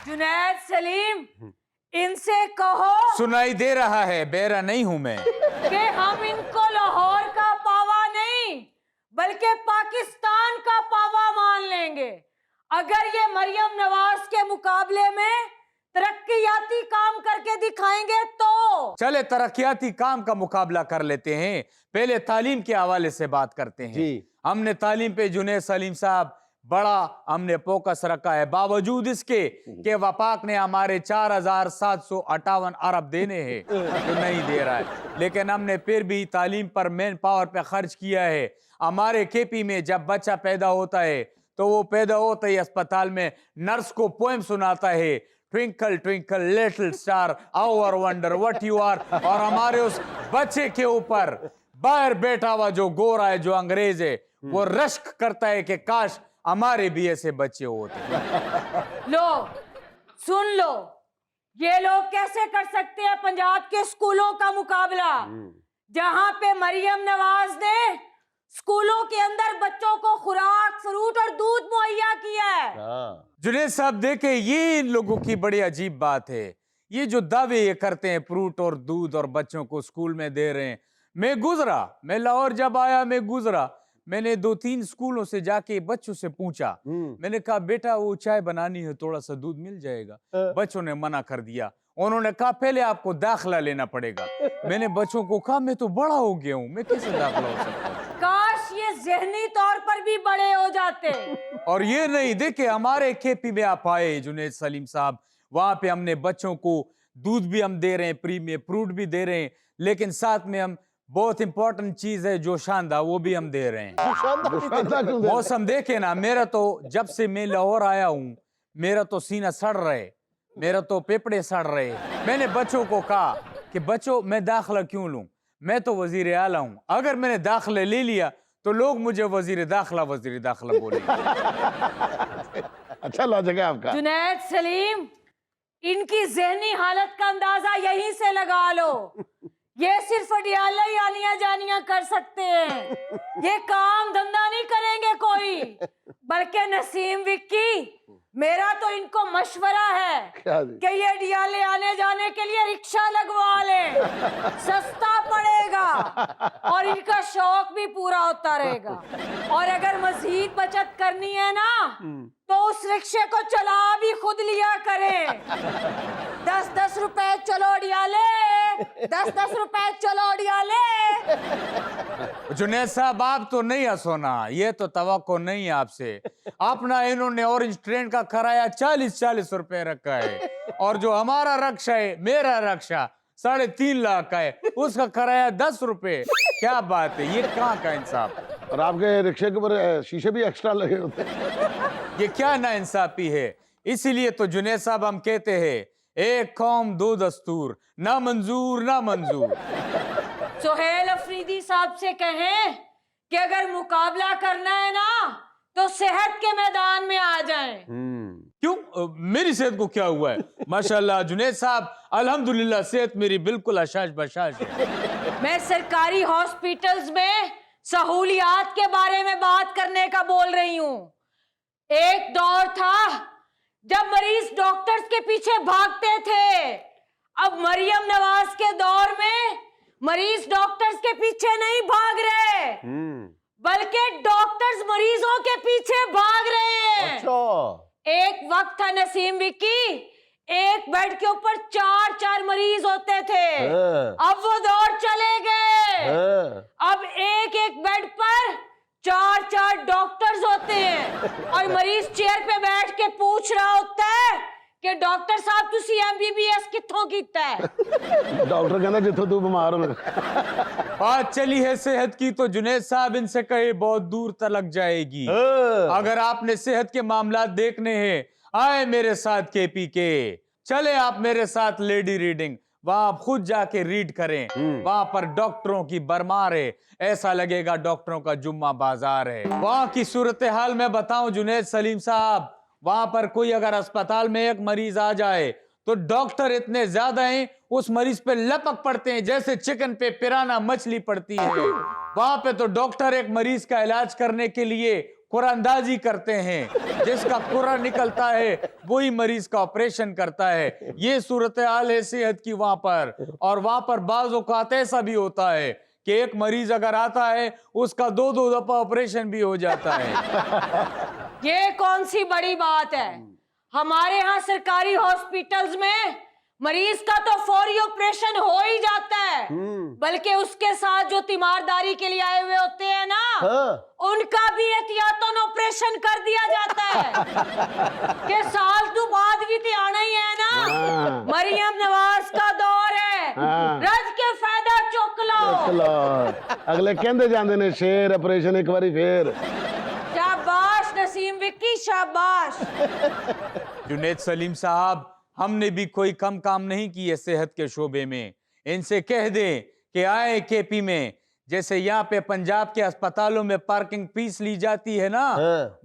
जुनैद सलीम, इनसे कहो सुनाई दे रहा है, बेरा नहीं हूं मैं कि हम इनको लाहौर का पावा नहीं बल्कि पाकिस्तान का पावा मान लेंगे अगर ये मरियम नवाज के मुकाबले में तरक्कियाती काम करके दिखाएंगे तो। चले तरक्याती काम का मुकाबला कर लेते हैं। पहले तालीम के हवाले से बात करते हैं जी। हमने तालीम पे जुनैद सलीम साहब बड़ा हमने फोकस रखा है, बावजूद इसके कि वफाक ने हमारे 4,758 अरब देने हैं तो नहीं दे रहा है, लेकिन हमने फिर भी तालीम पर मैन पावर पे खर्च किया है। हमारे केपी में जब बच्चा पैदा होता है तो वो पैदा होता ही अस्पताल में नर्स को पोएम सुनाता है, twinkle twinkle little star how I wonder what you are, और हमारे उस बच्चे के ऊपर बाहर बैठा हुआ जो गोरा है, जो अंग्रेज है, वो रश्क करता है कि काश हमारे भी ऐसे बच्चे होते। लो सुन लो, ये लोग कैसे कर सकते हैं पंजाब के स्कूलों का मुकाबला जहां पे मरियम नवाज ने स्कूलों के अंदर बच्चों को खुराक, फ्रूट और दूध मुहैया किया है। जुनैद साहब देखे, ये इन लोगों की बड़ी अजीब बात है, ये जो दावे ये करते हैं फ्रूट और दूध और बच्चों को स्कूल में दे रहे हैं। मैं लाहौर जब आया मैं गुजरा, मैंने 2-3 स्कूलों से जाके बच्चों से पूछा, मैंने कहा बेटा वो चाय बनानी है, थोड़ा सा दूध मिल जाएगा? बच्चों ने मना कर दिया, उन्होंने कहा पहले आपको दाखिला लेना पड़ेगा। मैंने बच्चों को कहा मैं तो बड़ा हो गया हूँ, मैं कैसे दाखिला हो सकता हूँ? काश ये ज़हनी तौर पर भी बड़े हो जाते। और ये नहीं देखे, हमारे केपी में आप आए जुनैद सलीम साहब, वहां पे हमने बच्चों को दूध भी हम दे रहे हैं, फ्री में फ्रूट भी दे रहे हैं, लेकिन साथ में हम बहुत इंपॉर्टेंट चीज है जो शानदार, वो भी हम दे रहे हैं। मौसम देखे ना, मेरा तो जब से मैं लाहौर आया हूँ मेरा तो सीना सड़ रहे, मेरा तो फेफड़े सड़ रहे। मैंने बच्चों को कहा कि बच्चों मैं दाखिला क्यों लूं, मैं तो वजीर आला हूं, अगर मैंने दाखिला ले लिया तो लोग मुझे वजीर दाखिला बोले। अच्छा लॉजिक है आपका। जुनैद सलीम, इनकी ज़हनी हालत का अंदाजा यहीं से लगा लो। ये सिर्फ अडियाला ही आनिया जानिया कर सकते हैं, ये काम धंधा नहीं करेंगे कोई, बल्कि नसीम विक्की, मेरा तो इनको मशवरा है कि ये अडियाले आने जाने के लिए रिक्शा लगवा ले, सस्ता पड़ेगा और इनका शौक भी पूरा होता रहेगा। और अगर मजीद बचत करनी है ना तो उस रिक्शे को चला भी खुद लिया करें। 10-10 रुपए चलो अडियाले, 10-10 रुपए चलो अडियाले। जुनैद साहब आप तो नहीं हंसोना, ये तो तवक्को नहीं है आपसे। अपना इन्होंने ऑरेंज ट्रेन का किराया 40-40 रुपए रखा है, और जो हमारा रक्षा है, मेरा रक्षा 3.5 लाख का है, उसका किराया 10 रुपए। क्या बात है, ये कहाँ का इंसाफ? और आपके रिक्शे के ऊपर शीशे भी एक्स्ट्रा लगे होते हैं। ये क्या ना इंसाफी है। इसीलिए तो जुनैद साहब हम कहते हैं एक कौम दो दस्तूर, ना मंजूर ना मंजूर। सोहेल अफरीदी साहब से कहें कि अगर मुकाबला करना है ना तो सेहत के मैदान में आ जाएं। क्यों, मेरी सेहत को क्या हुआ है? माशाल्लाह जुनैद साहब, अल्हम्दुलिल्लाह सेहत मेरी बिल्कुल अशाश बशाश है। मैं सरकारी हॉस्पिटल्स में सहूलियात के बारे में बात करने का बोल रही हूँ। एक दौर था जब मरीज डॉक्टर्स के पीछे भागते थे, अब मरियम नवाज के दौर में मरीज डॉक्टर्स के पीछे नहीं भाग रहे, बल्कि डॉक्टर्स मरीजों के पीछे भाग रहे हैं। अच्छा। एक वक्त था नसीम विक्की, एक बेड के ऊपर 4-4 मरीज होते थे, अब वो दौर चले गए। अब एक बेड पर 4-4 डॉक्टर्स होते हैं और मरीज चेयर पे बैठ के पूछ रहा होता है कि डॉक्टर साहब तुसी MBBS कित्थों कीता है? डॉक्टर कहना जिथों तू बीमार हो। बात चली है सेहत की तो जुनैद साहब इनसे कहे बहुत दूर तलक जाएगी। अगर आपने सेहत के मामला देखने हैं, आए मेरे साथ KP के, चले आप मेरे साथ लेडी रीडिंग, वहां आप खुद जाके रीड करें। वहां पर डॉक्टरों की भरमार है, ऐसा लगेगा डॉक्टरों का जुम्मा बाजार है। वहां की सूरत हाल में बताऊं जुनैद सलीम साहब, वहां पर कोई अगर अस्पताल में एक मरीज आ जाए तो डॉक्टर इतने ज्यादा हैं, उस मरीज पे लपक पड़ते हैं जैसे चिकन पे पिराना मछली पड़ती है। वहां पे तो डॉक्टर एक मरीज का इलाज करने के लिए कुरानंदाजी करते हैं। जिसका कुरान निकलता है वही मरीज का ऑपरेशन करता है। ये सूरत हाल है सेहत की वहां पर। और वहां पर बाज़ औक़ात ऐसा भी होता है कि एक मरीज अगर आता है उसका 2-2 दफा ऑपरेशन भी हो जाता है। ये कौन सी बड़ी बात है? हमारे यहाँ सरकारी हॉस्पिटल्स में मरीज का तो फौरी ऑपरेशन हो ही जाता है, बल्कि उसके साथ जो तीमारदारी के लिए आए हुए होते हैं ना, उनका भी एहतियातन ऑपरेशन कर दिया जाता है कि साल तो बाद भी तो आना ही है ना। मरियम नवाज का दौर है, रज के फायदा चुक लो। अगले कहते जाते ने शेर ऑपरेशन एक बारी फिर। शाबाश नसीम विक्की, शाबाश। जुनैद सलीम साहब, हमने भी कोई कम काम नहीं किए सेहत के शोबे में। इनसे कह दें कि आए केपी में, जैसे यहाँ पे पंजाब के अस्पतालों में पार्किंग फीस ली जाती है ना,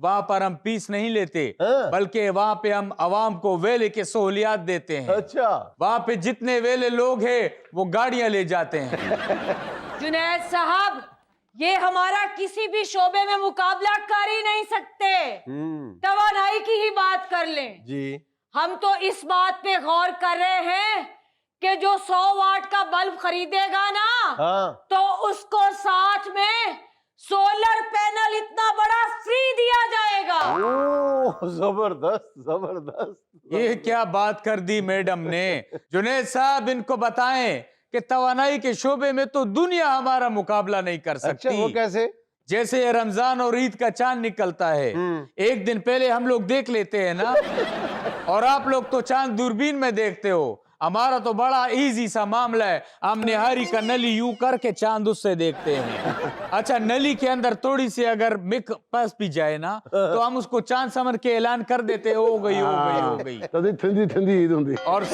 वहां पर हम फीस नहीं लेते, बल्कि वहां पे हम आवाम को वेले के सहूलियात देते हैं। अच्छा, वहां पे जितने वेले लोग हैं वो गाड़ियां ले जाते हैं। जुनैद साहब, ये हमारा किसी भी शोबे में मुकाबला कर ही नहीं सकते। तवानाई की ही बात कर लें जी, हम तो इस बात पे गौर कर रहे हैं कि जो 100 वाट का बल्ब खरीदेगा ना, तो उसको साथ में सोलर पैनल इतना बड़ा फ्री दिया जाएगा। ओह, जबरदस्त जबरदस्त। ये क्या बात कर दी मैडम ने। जुनैद साहब, इनको बताएं कि तवानाई के शोबे में तो दुनिया हमारा मुकाबला नहीं कर सकती। अच्छा, वो कैसे? जैसे रमजान और ईद का चांद निकलता है, एक दिन पहले हम लोग देख लेते हैं ना, और आप लोग तो चांद दूरबीन में देखते हो। हमारा तो बड़ा इजी सा मामला है, हमने हरी का नली यूं करके चांद उससे देखते हैं। अच्छा, नली के अंदर थोड़ी सी अगर मिक फंस भी जाए ना, तो हम उसको चांद समझ के ऐलान कर देते, हो गई हो गई हो गई। तभी ठंडी ठंडी ईद होती। और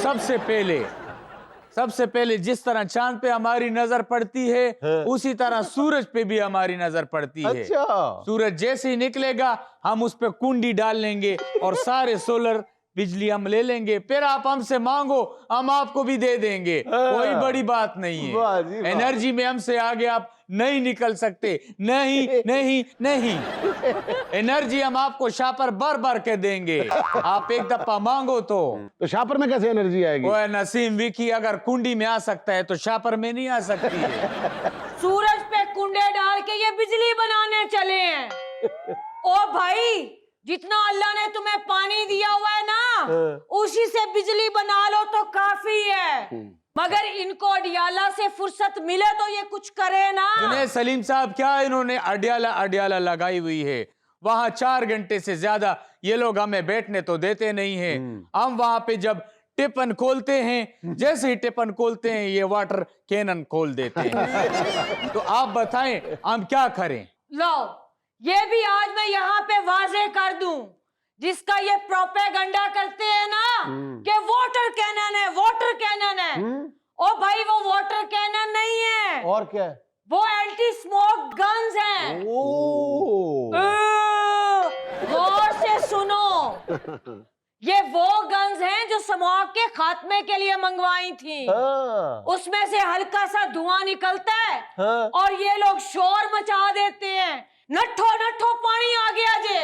सबसे पहले जिस तरह चांद पे हमारी नजर पड़ती है, उसी तरह सूरज पे भी हमारी नजर पड़ती है। अच्छा, सूरज जैसे ही निकलेगा हम उस पे कुंडी डाल लेंगे और सारे सोलर बिजली हम ले लेंगे। फिर आप हमसे मांगो, हम आपको भी दे देंगे। कोई बड़ी बात नहीं वाह जी है। वाह। एनर्जी में हमसे आगे आप नहीं निकल सकते। नहीं नहीं नहीं, एनर्जी हम आपको शापर भर भर के देंगे, आप एक दफा मांगो तो। शापर में कैसे एनर्जी आएगी? ओए नसीम विकी, अगर कुंडी में आ सकता है तो शापर में नहीं आ सकती है। सूरज पे कुंडे डाल के ये बिजली बनाने चले हैं। ओ भाई, जितना अल्लाह ने तुम्हें पानी दिया हुआ है ना, उसी से बिजली बना लो तो काफी है। मगर इनको अडियाला से फुर्सत मिले तो ये कुछ करे ना। जुनैद सलीम साहब, क्या इन्होंने अडियाला लगाई हुई है? वहां 4 घंटे से ज्यादा ये लोग हमें बैठने तो देते नहीं हैं। हम वहां पे जब टिपन खोलते हैं, जैसे ही टिपन खोलते हैं ये वाटर कैनन खोल देते हैं। तो आप बताएं हम क्या करें? लो, ये भी आज मैं यहाँ पे वाजे कर दूं, जिसका ये प्रोपेगेंडा करते हैं ना कि वाटर कैनन है, वाटर कैनन है। ओ भाई, वो वाटर कैनन नहीं है। और क्या है? वो एंटी स्मोक गन्स हैं। गौर से सुनो, ये वो गन्स हैं जो स्मोक के खात्मे के लिए मंगवाई थी। उसमें से हल्का सा धुआं निकलता है और ये लोग शोर मचा देते हैं, नट्ठो नट्ठो पानी आ गया जे।